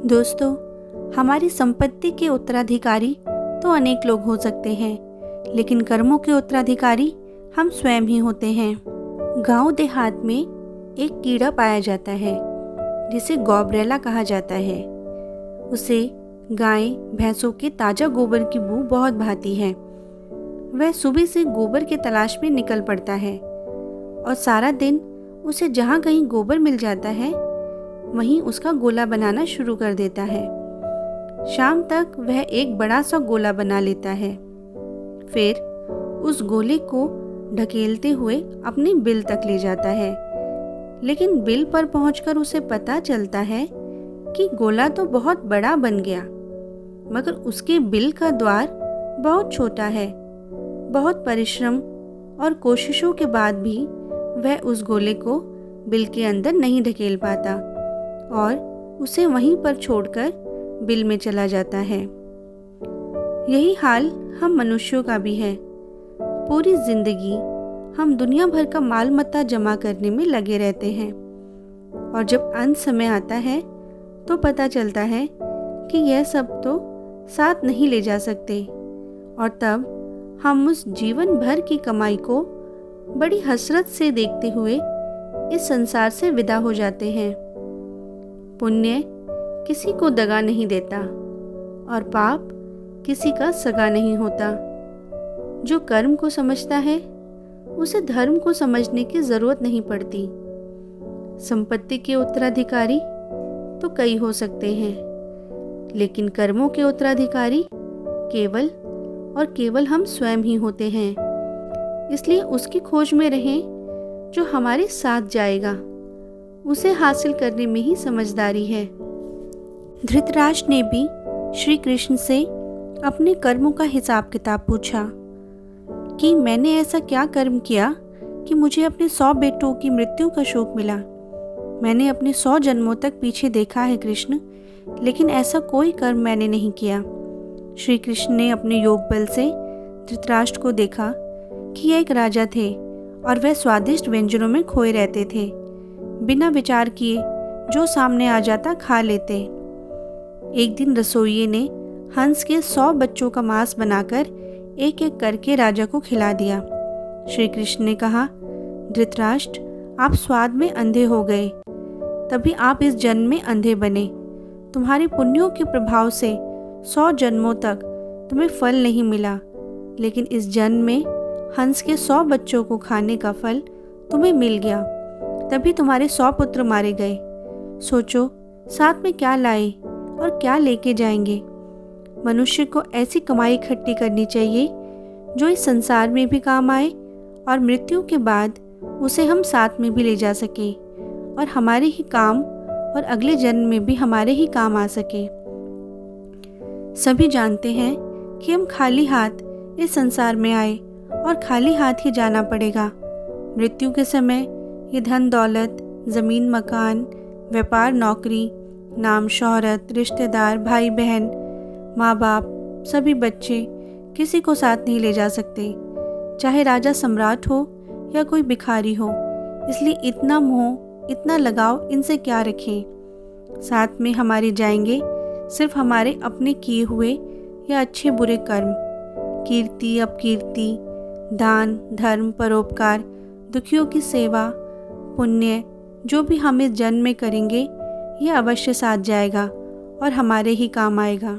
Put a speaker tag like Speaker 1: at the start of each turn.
Speaker 1: दोस्तों, हमारी संपत्ति के उत्तराधिकारी तो अनेक लोग हो सकते हैं, लेकिन कर्मों के उत्तराधिकारी हम स्वयं ही होते हैं। गांव देहात में एक कीड़ा पाया जाता है जिसे गौब्रेला कहा जाता है। उसे गाय भैंसों के ताज़ा गोबर की बू बहुत भाती है। वह सुबह से गोबर के तलाश में निकल पड़ता है और सारा दिन उसे जहाँ कहीं गोबर मिल जाता है वहीं उसका गोला बनाना शुरू कर देता है। शाम तक वह एक बड़ा सा गोला बना लेता है। फिर उस गोले को ढकेलते हुए अपनी बिल तक ले जाता है, लेकिन बिल पर पहुंचकर उसे पता चलता है कि गोला तो बहुत बड़ा बन गया, मगर उसके बिल का द्वार बहुत छोटा है। बहुत परिश्रम और कोशिशों के बाद भी वह उस गोले को बिल के अंदर नहीं ढकेल पाता और उसे वहीं पर छोड़कर बिल में चला जाता है। यही हाल हम मनुष्यों का भी है। पूरी जिंदगी हम दुनिया भर का माल मत्ता जमा करने में लगे रहते हैं और जब अंत समय आता है तो पता चलता है कि यह सब तो साथ नहीं ले जा सकते, और तब हम उस जीवन भर की कमाई को बड़ी हसरत से देखते हुए इस संसार से विदा हो जाते हैं। पुण्य किसी को दगा नहीं देता और पाप किसी का सगा नहीं होता। जो कर्म को समझता है उसे धर्म को समझने की जरूरत नहीं पड़ती। संपत्ति के उत्तराधिकारी तो कई हो सकते हैं, लेकिन कर्मों के उत्तराधिकारी केवल और केवल हम स्वयं ही होते हैं। इसलिए उसकी खोज में रहें जो हमारे साथ जाएगा। उसे हासिल करने में ही समझदारी है। धृतराष्ट्र ने भी श्री कृष्ण से अपने कर्मों का हिसाब किताब पूछा कि मैंने ऐसा क्या कर्म किया कि मुझे अपने 100 बेटों की मृत्यु का शोक मिला। मैंने अपने 100 जन्मों तक पीछे देखा है कृष्ण, लेकिन ऐसा कोई कर्म मैंने नहीं किया। श्री कृष्ण ने अपने योग बल से धृतराष्ट्र को देखा कि यह एक राजा थे और वह स्वादिष्ट व्यंजनों में खोए रहते थे। बिना विचार किए जो सामने आ जाता खा लेते। एक दिन रसोइये ने हंस के 100 बच्चों का मांस बनाकर एक एक करके राजा को खिला दिया। श्री कृष्ण ने कहा, धृतराष्ट्र, आप स्वाद में अंधे हो गए, तभी आप इस जन्म में अंधे बने। तुम्हारे पुण्यों के प्रभाव से 100 जन्मों तक तुम्हें फल नहीं मिला, लेकिन इस जन्म में हंस के 100 बच्चों को खाने का फल तुम्हें मिल गया, तभी तुम्हारे 100 पुत्र मारे गए। सोचो, साथ में क्या लाए और क्या लेके जाएंगे। मनुष्य को ऐसी कमाई इकट्ठी करनी चाहिए जो इस संसार में भी काम आए और मृत्यु के बाद उसे हम साथ में भी ले जा सके और हमारे ही काम और अगले जन्म में भी हमारे ही काम आ सके। सभी जानते हैं कि हम खाली हाथ इस संसार में आए और खाली हाथ ही जाना पड़ेगा। मृत्यु के समय ये धन दौलत, ज़मीन मकान, व्यापार नौकरी, नाम शोहरत, रिश्तेदार, भाई बहन, माँ बाप, सभी बच्चे किसी को साथ नहीं ले जा सकते, चाहे राजा सम्राट हो या कोई भिखारी हो। इसलिए इतना मोह, इतना लगाव इनसे क्या रखें। साथ में हमारे जाएंगे सिर्फ हमारे अपने किए हुए या अच्छे बुरे कर्म, कीर्ति अपकीर्ति, दान धर्म परोपकार, दुखियों की सेवा, पुण्य, जो भी हम इस जन्म में करेंगे ये अवश्य साथ जाएगा और हमारे ही काम आएगा।